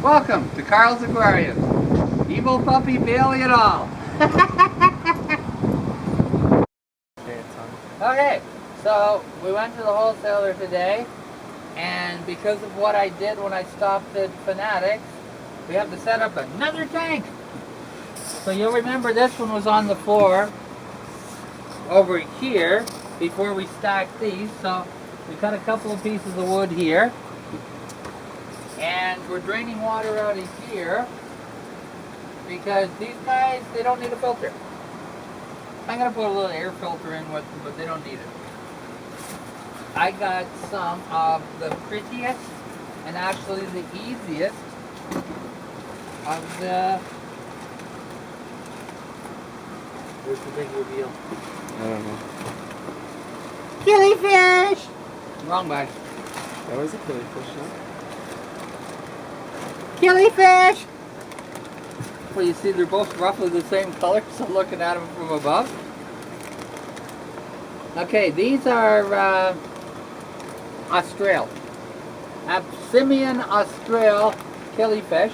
Welcome to Carl's Aquarium. Evil puppy Bailey et al. Okay, so we went to the wholesaler today, and because of what I did when I stopped at Fanatics, we have to set up another tank. So you'll remember this one was on the floor over here before we stacked these. So we cut a couple of pieces of wood here, and we're draining water out of here because these guys, they don't need a filter. I'm going to put a little air filter in with them, but they don't need it. I got some of the prettiest and actually the easiest of the... Where's the big reveal? I don't know. Killifish! Wrong bag. That was a killifish, huh? Killifish! Well, you see they're both roughly the same color, so looking at them from above. Okay, these are Austral. Abyssinian Austral killifish.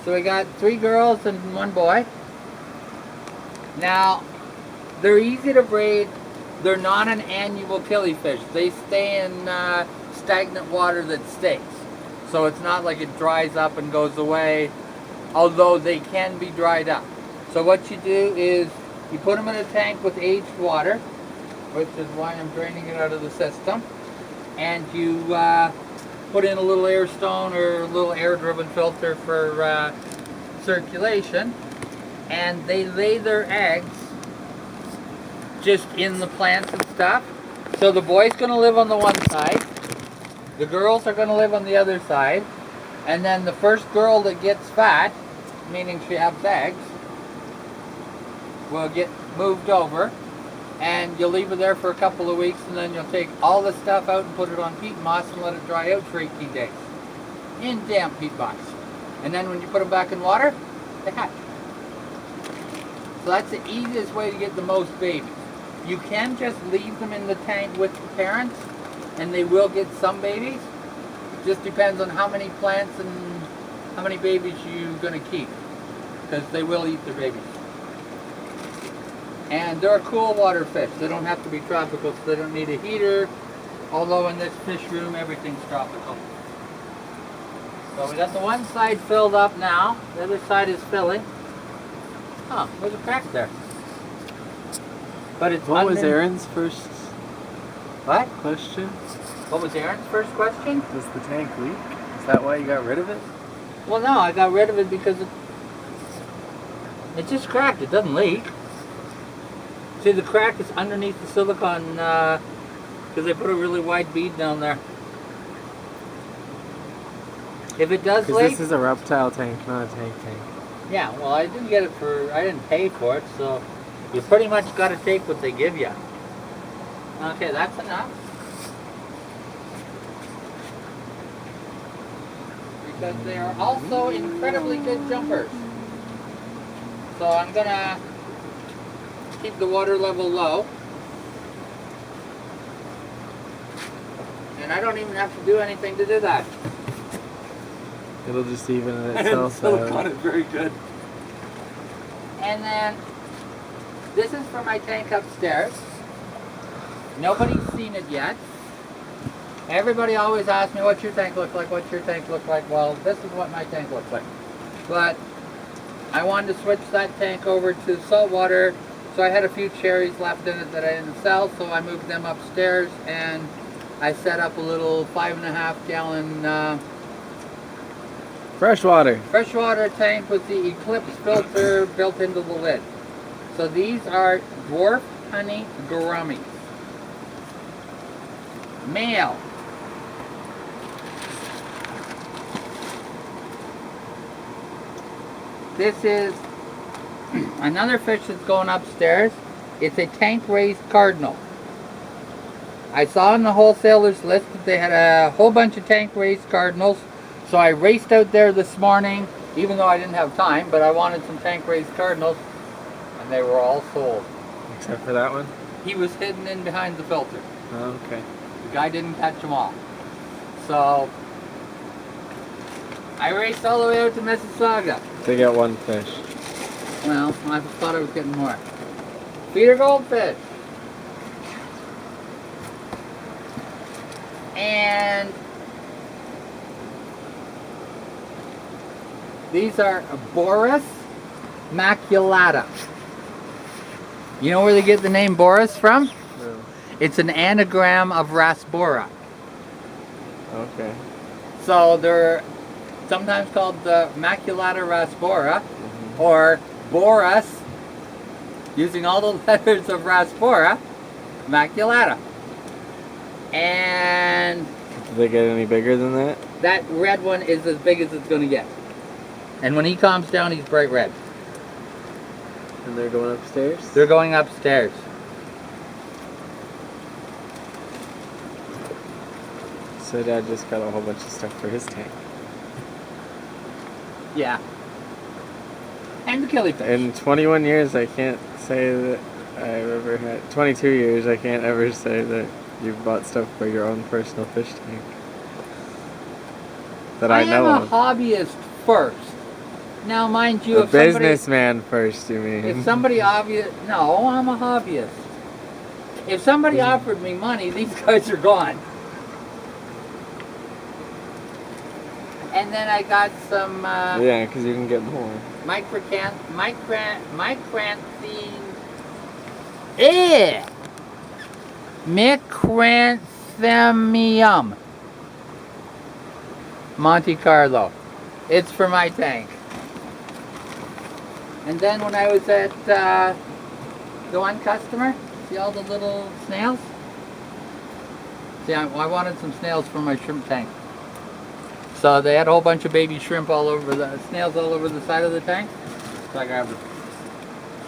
So we got 3 girls and 1 boy. Now, they're easy to breed. They're not an annual killifish. They stay in stagnant water that stays. So it's not like it dries up and goes away, although they can be dried up. So what you do is you put them in a tank with aged water, which is why I'm draining it out of the system, and you put in a little air stone or a little air-driven filter for circulation, and they lay their eggs just in the plants and stuff. So the boy's going to live on the one side, the girls are going to live on the other side, and then the first girl that gets fat, meaning she has eggs, will get moved over, and you'll leave it there for a couple of weeks, and then you'll take all the stuff out and put it on peat moss and let it dry out for 18 days in damp peat moss. And then when you put them back in water, they hatch. So that's the easiest way to get the most babies. You can just leave them in the tank with the parents, and they will get some babies. It just depends on how many plants and how many babies you're going to keep, because they will eat their babies. And they're a cool water fish. They don't have to be tropical, so they don't need a heater, although in this fish room everything's tropical. So we got the one side filled up now, the other side is filling. Oh, there's a crack there. But it's What was Aaron's first question? What was Aaron's first question? Does the tank leak? Is that why you got rid of it? Well, no, I got rid of it because it just cracked. It doesn't leak. See, the crack is underneath the silicone because they put a really wide bead down there. If it does leak... Because this is a reptile tank, not a tank. Yeah, well, I didn't pay for it, so you pretty much got to take what they give you. Okay, that's enough. Because they are also incredibly good jumpers. So I'm going to keep the water level low. And I don't even have to do anything to do that. It'll just even it itself out. Silicone is very good. And then this is for my tank upstairs. Nobody's seen it yet. Everybody always asks me, what's your tank look like? What's your tank look like? Well, this is what my tank looks like. But I wanted to switch that tank over to salt water, so I had a few cherries left in it that I didn't sell, so I moved them upstairs, and I set up a little 5.5 gallon freshwater tank with the Eclipse filter built into the lid. So these are dwarf honey gouramis. Male. This is another fish that's going upstairs. It's a tank-raised cardinal. I saw on the wholesaler's list that they had a whole bunch of tank-raised cardinals, so I raced out there this morning, even though I didn't have time, but I wanted some tank-raised cardinals, and they were all sold. Except for that one? He was hidden in behind the filter. Oh, okay. The guy didn't catch them all. So I raced all the way out to Mississauga. To get one fish. Well, I thought I was getting more. Feeder goldfish. And these are Boris maculata. You know where they get the name Boris from? No. It's an anagram of Rasbora. Okay. So they're sometimes called the maculata rasbora, or Boris, using all the letters of Rasbora, maculata. And Do they get any bigger than that? that red one is as big as it's going to get. And when he calms down, he's bright red. And they're going upstairs? They're going upstairs. So Dad just got a whole bunch of stuff for his tank. Yeah. And the killifish. In 21 years, I can't say that I've ever had... 22 years, I can't ever say that you've bought stuff for your own personal fish tank. That I know am a of. hobbyist first. Now, mind you, A if somebody... businessman first, you mean? If somebody obvious... No, I'm a hobbyist. If somebody offered me money, these guys are gone. And then I got some... yeah, because you can get more. Micranthemium. Monte Carlo. It's for my tank. And then when I was at the one customer, see all the little snails? See, I wanted some snails for my shrimp tank. So they had a whole bunch of baby shrimp all over snails all over the side of the tank. So I grabbed them.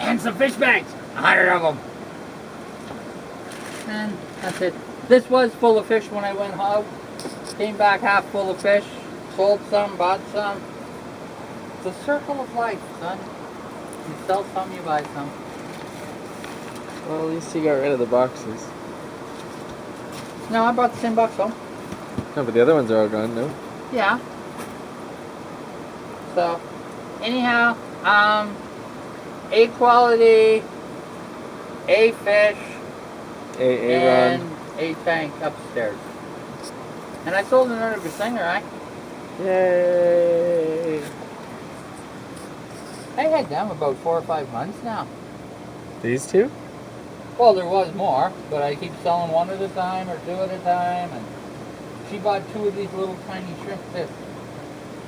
And some fish bags, 100 of them. And that's it. This was full of fish when I went home. Came back half full of fish. Sold some, bought some. It's a circle of life, son. You sell some, you buy some. Well, at least you got rid of the boxes. No, I brought the same box home. No, but the other ones are all gone, no? Yeah. So, anyhow, A quality, A fish, and A tank upstairs. And I sold another Grissinger, right? Yay! I had them about 4 or 5 months now. These two? Well, there was more, but I keep selling one at a time or two at a time. And she bought 2 of these little tiny shrimp fish.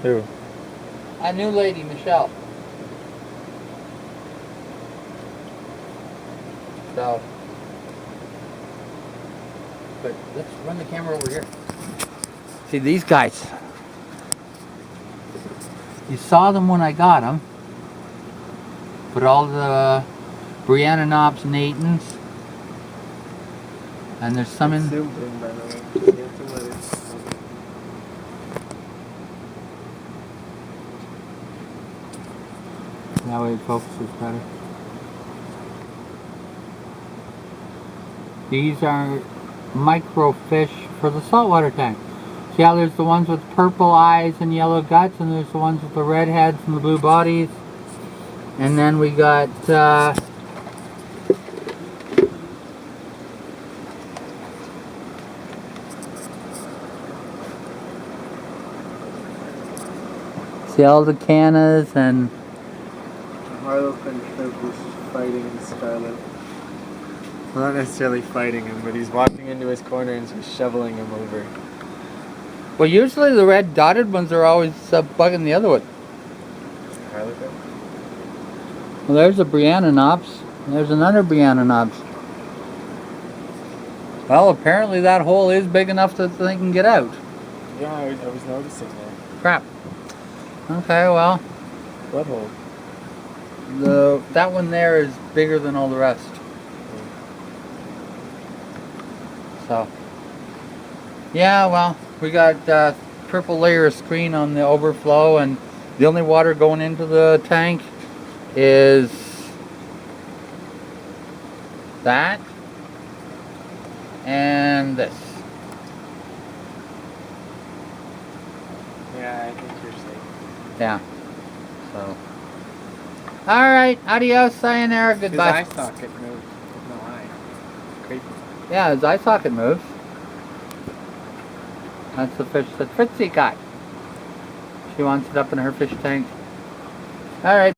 Who? A new lady, Michelle. So, but let's run the camera over here. See these guys. You saw them when I got them. But all the Briannanops natans. And there's some in... Zoomed in, by the way. You have to let it... That way it focuses better. These are microfish for the saltwater tank. See how there's the ones with purple eyes and yellow guts, and there's the ones with the red heads and the blue bodies. And then we got see all the cannas and Harlequin shrimp is fighting Scarlet. Well, not necessarily fighting him, but he's walking into his corner and just shoveling him over. well, usually the red dotted ones are always bugging the other one. Harlequin? Well, there's a Briannanops. There's another Briannanops. Well, apparently that hole is big enough that they can get out. Yeah, I was noticing that. Crap. Okay, well, What hole? that one there is bigger than all the rest. So, yeah, well, we got purple layer of screen on the overflow, and the only water going into the tank is that and this. Yeah, I think you're safe. Yeah. So. All right. Adios. Sayonara. Goodbye. His eye socket moved. There's no eye. Creepy. Yeah, his eye socket moves. That's the fish that Fritzy got. She wants it up in her fish tank. All right.